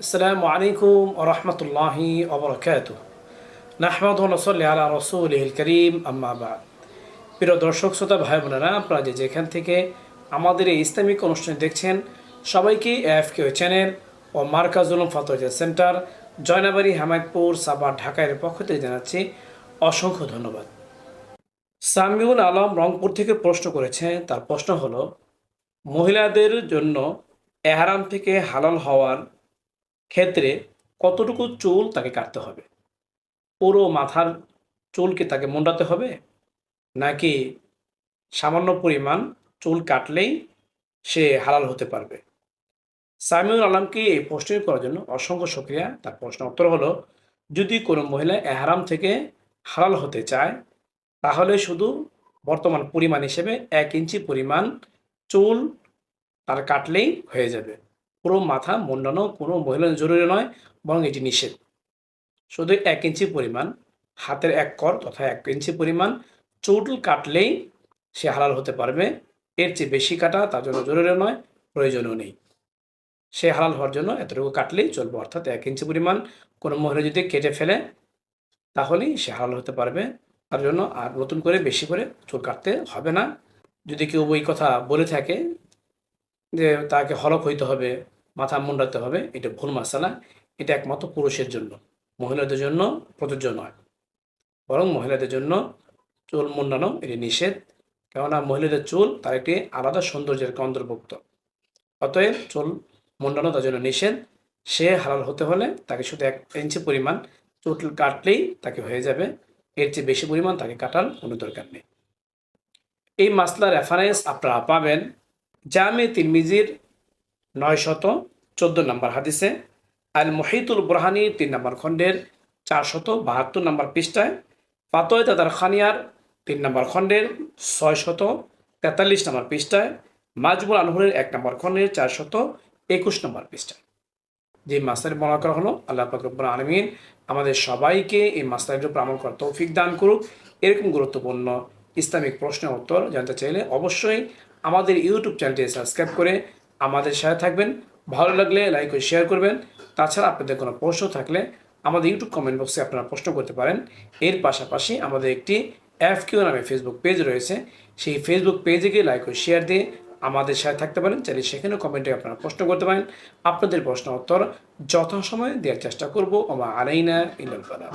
আসসালামু আলাইকুম ওয়া রাহমাতুল্লাহি ওয়া বারাকাতুহু। নাহমাদুহু ওয়া নুসাল্লি আলা রাসূলিহিল কারীম, আম্মা বা'দ। প্রিয় দর্শক শ্রোতা ভাই বোনেরা, আপনারা যে যেখান থেকে আমাদের এই ইসলামিক অনুষ্ঠান দেখছেন, সবাইকে এএফকে চ্যানেল ও মার্কাজুল উলুম ফাতোয়া সেন্টার, জয়নাবাড়ি, হামায়তপুর, সাভার, ঢাকার পক্ষ থেকে জানাচ্ছি অসংখ্য ধন্যবাদ। সামিউল আলম রংপুর থেকে প্রশ্ন করেছে। তার প্রশ্ন হলো, মহিলাদের জন্য এহরাম থেকে হালাল হওয়ার ক্ষেত্রে কতটুকু চুল তাকে কাটতে হবে? পুরো মাথার চুল কি তাকে মুন্ডাতে হবে, নাকি সামান্য পরিমাণ চুল কাটলেই সে হালাল হতে পারবে? সামিউল আলমকে এই প্রশ্নটি করার জন্য অসংখ্য শুকরিয়া। তার প্রশ্নের উত্তর হলো, যদি কোনো মহিলা এহরাম থেকে হালাল হতে চায়, তাহলে শুধু বর্তমান পরিমাণ হিসেবে 1 ইঞ্চি পরিমাণ চুল তার কাটলেই হয়ে যাবে। পুরো মাথা মুন্ডানো কোনো মহিলার জরুরি নয়, বরং এটি নিষেধ। শুধু 1 ইঞ্চি পরিমাণ, হাতের 1 কর তথা 1 ইঞ্চি পরিমাণ চুল কাটলেই সে হালাল হতে পারবে। এর চেয়ে বেশি কাটা তার জন্য জরুরি নয়, প্রয়োজনও নেই। সে হালাল হওয়ার জন্য এতটুকু কাটলেই চলবে। অর্থাৎ 1 ইঞ্চি পরিমাণ কোনো মহিলা যদি কেটে ফেলে, তাহলেই সে হালাল হতে পারবে। তার জন্য আর নতুন করে বেশি করে চুল কাটতে হবে না। যদি কেউ ওই কথা বলে থাকে যে তাকে হলক হইতে হবে, মাথা মুন্ডাতে হবে, এটা ভুল মাসালা। এটা একমাত্র পুরুষের জন্য, মহিলাদের জন্য প্রযোজ্য নয়। বরং মহিলাদের জন্য চুল মুন্ডানো এটি নিষেধ। কেননা মহিলাদের চুল তার একটি আলাদা সৌন্দর্যের অন্তর্ভুক্ত। অতএব চুল মুন্ডানো তার জন্য নিষেধ। সে হালাল হতে হলে তাকে শুধু 1 ইঞ্চি পরিমাণ চুল কাটলেই তাকে হয়ে যাবে। এর চেয়ে বেশি পরিমাণ তাকে কাটার কোনো দরকার নেই। এই মাসলার রেফারেন্স আপনারা পাবেন জামে তিরমিজির 914 নম্বর হাদিসে, আল মুহিতুল বুরহানি 3 নম্বর খণ্ডের 472 নম্বর পৃষ্ঠায়, ফাতোয়া তাদার খানিয়ার 3 নম্বর খণ্ডের 643 নম্বর পৃষ্ঠায়, মাজমুল আনহুরের 1 নম্বর খণ্ডের 421 নম্বর পৃষ্ঠায়। যে মাসলাটি বর্ণনা করা হলো, আল্লাহ পাক রব্বুল আলামিন আমাদের সবাইকে এই মাসলাটির উপর আমল করার তৌফিক দান করুক। এরকম গুরুত্বপূর্ণ ইসলামিক প্রশ্নের উত্তর জানতে চাইলে অবশ্যই আমাদের ইউটিউব চ্যানেলটি সাবস্ক্রাইব করে আমাদের সাথে থাকবেন। ভালো লাগলে লাইক ও শেয়ার করবেন। তাছাড়া আপনাদের কোনো প্রশ্ন থাকলে আমাদের ইউটিউব কমেন্ট বক্সে আপনারা প্রশ্ন করতে পারেন। এর পাশাপাশি আমাদের একটি এফকিউ নামে ফেসবুক পেজ রয়েছে। সেই ফেসবুক পেজে গিয়ে লাইক ও শেয়ার দিয়ে আমাদের সাথে থাকতে পারেন। চাইলে সেখানেও কমেন্টে আপনারা প্রশ্ন করতে পারেন। আপনাদের প্রশ্ন উত্তর যথাসময়ে দেওয়ার চেষ্টা করব। ওমা আলাইনা ইল্লাল বালাগ।